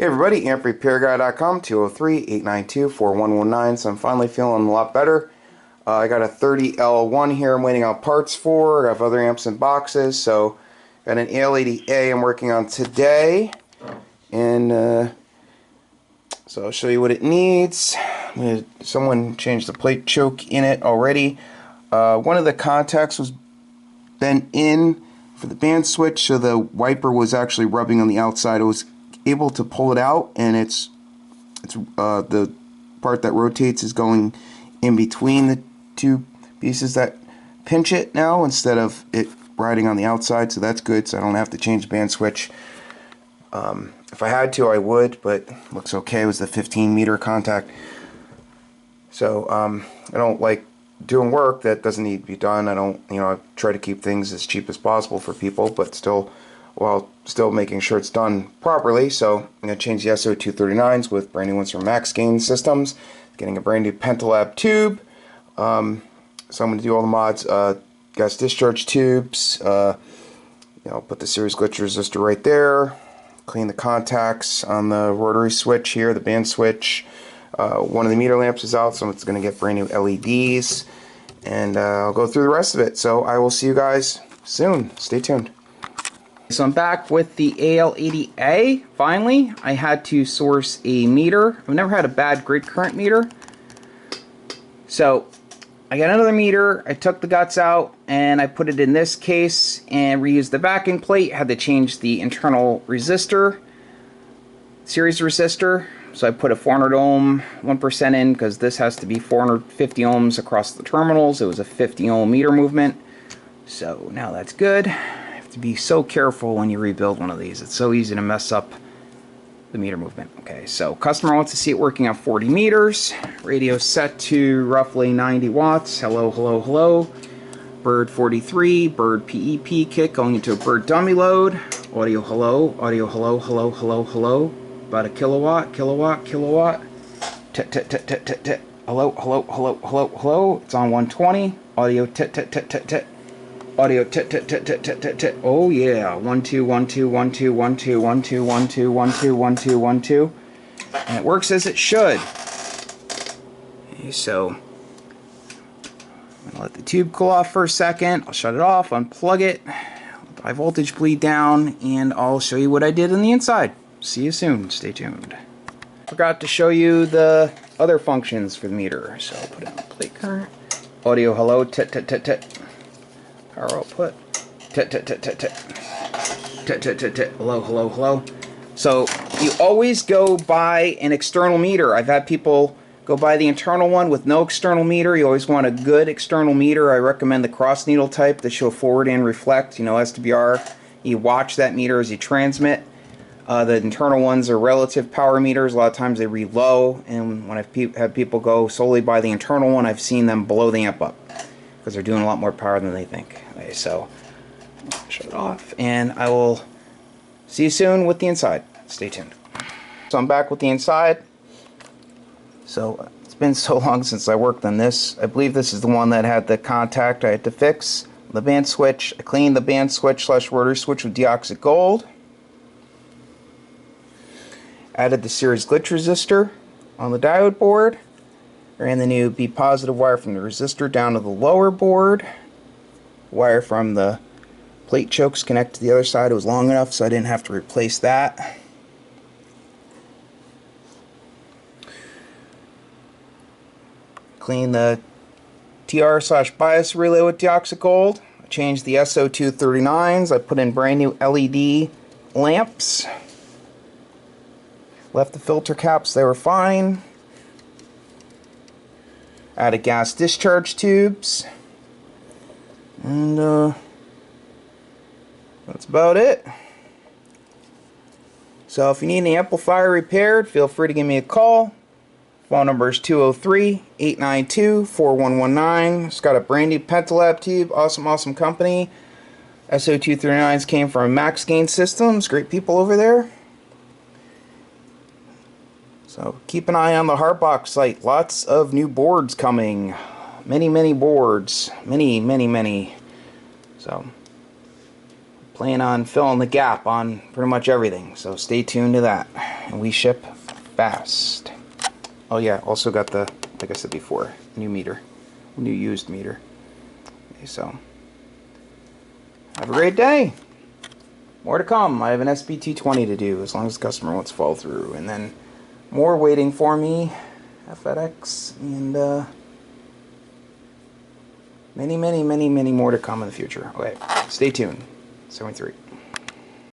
Hey everybody, amprepairguy.com, 203-892-4119. So I'm finally feeling a lot better. I got a 30L1 here I'm waiting on parts for. I have other amps in boxes. So got an Al80a I'm working on today. And so I'll show you what it needs. Someone changed the plate choke in it already. One of the contacts was bent in for the band switch, so the wiper was actually rubbing on the outside. I was able to pull it out, and it's the part that rotates is going in between the two pieces that pinch it now instead of it riding on the outside, so that's good, so I don't have to change the band switch. If I had to, I would, but looks okay. It was the 15-meter contact. So I don't like doing work that doesn't need to be done. I don't, I try to keep things as cheap as possible for people, but still, while still making sure it's done properly. So I'm going to change the SO239s with brand new ones from Max Gain Systems. Getting a brand new Penta tube. So I'm going to do all the mods. Gas discharge tubes. Put the series glitch resistor right there. Clean the contacts on the rotary switch here, the band switch. One of the meter lamps is out, so it's going to get brand new LEDs. And I'll go through the rest of it. So I will see you guys soon. Stay tuned. So I'm back with the Al80a. Finally, I had to source a meter. I've never had a bad grid current meter. So I got another meter. I took the guts out and I put it in this case and reused the backing plate. Had to change the internal resistor, series resistor. So I put a 400 ohm 1% in because this has to be 450 ohms across the terminals. It was a 50 ohm meter movement. So now that's good. To be so careful when you rebuild one of these. It's so easy to mess up the meter movement. Okay, so customer wants to see it working on 40 meters. Radio set to roughly 90 watts. Hello, hello, hello. Bird 43, Bird PEP kit going into a Bird dummy load. Audio hello, audio hello, hello, hello, hello. About a kilowatt. Tit, tit, tit, tit, tit, tit. Hello, hello, hello, hello, hello. It's on 120. Audio tit, tit, tit, tit, tit. Audio tit tit tit tit tit tit tit. Oh yeah, 1 2 1 2 1 2 1 2 1 2 1 2 1 2 1 2 1 2, and it works as it should. Okay, so I'm gonna let the tube cool off for a second. I'll shut it off, unplug it, let the high voltage bleed down, and I'll show you what I did on the inside. See you soon. Stay tuned. Forgot to show you the other functions for the meter, so I'll put it on plate current. Audio hello tit tit tit tit. Power output. Tit tit tit tit tit. Tit tit tit tit. Hello, hello, hello. So you always go buy an external meter. I've had people go buy the internal one with no external meter. You always want a good external meter. I recommend the cross needle type that show forward and reflect. SWR. You watch that meter as you transmit. The internal ones are relative power meters. A lot of times they read low, and when I've had people go solely by the internal one, I've seen them blow the amp up because they're doing a lot more power than they think. Okay, so shut it off, and I will see you soon with the inside. Stay tuned. So I'm back with the inside. So it's been so long since I worked on this. I believe this is the one that had the contact I had to fix. The band switch. I cleaned the band switch / rotary switch with deoxit gold. Added the series glitch resistor on the diode board. Ran the new B positive wire from the resistor down to the lower board. Wire from the plate chokes connect to the other side. It was long enough so I didn't have to replace that. Clean the TR / bias relay with deoxit gold. I changed the SO239s. I put in brand new LED lamps. Left the filter caps, they were fine. Added gas discharge tubes. And that's about it. So if you need an amplifier repaired, feel free to give me a call. Phone number is 203-892-4119. It's got a brand new Penta tube. Awesome company. SO239s came from Max Gain Systems. Great people over there. So keep an eye on the Hardbox site. Lots of new boards coming. Many boards. Many. So plan on filling the gap on pretty much everything. So stay tuned to that. and we ship fast. Oh yeah, also got the, like I said before, new meter, new used meter. Okay, so have a great day. More to come. I have an SBT20 to do as long as the customer wants to follow through, and then more waiting for me at FedEx, and many more to come in the future. Okay, stay tuned. 73.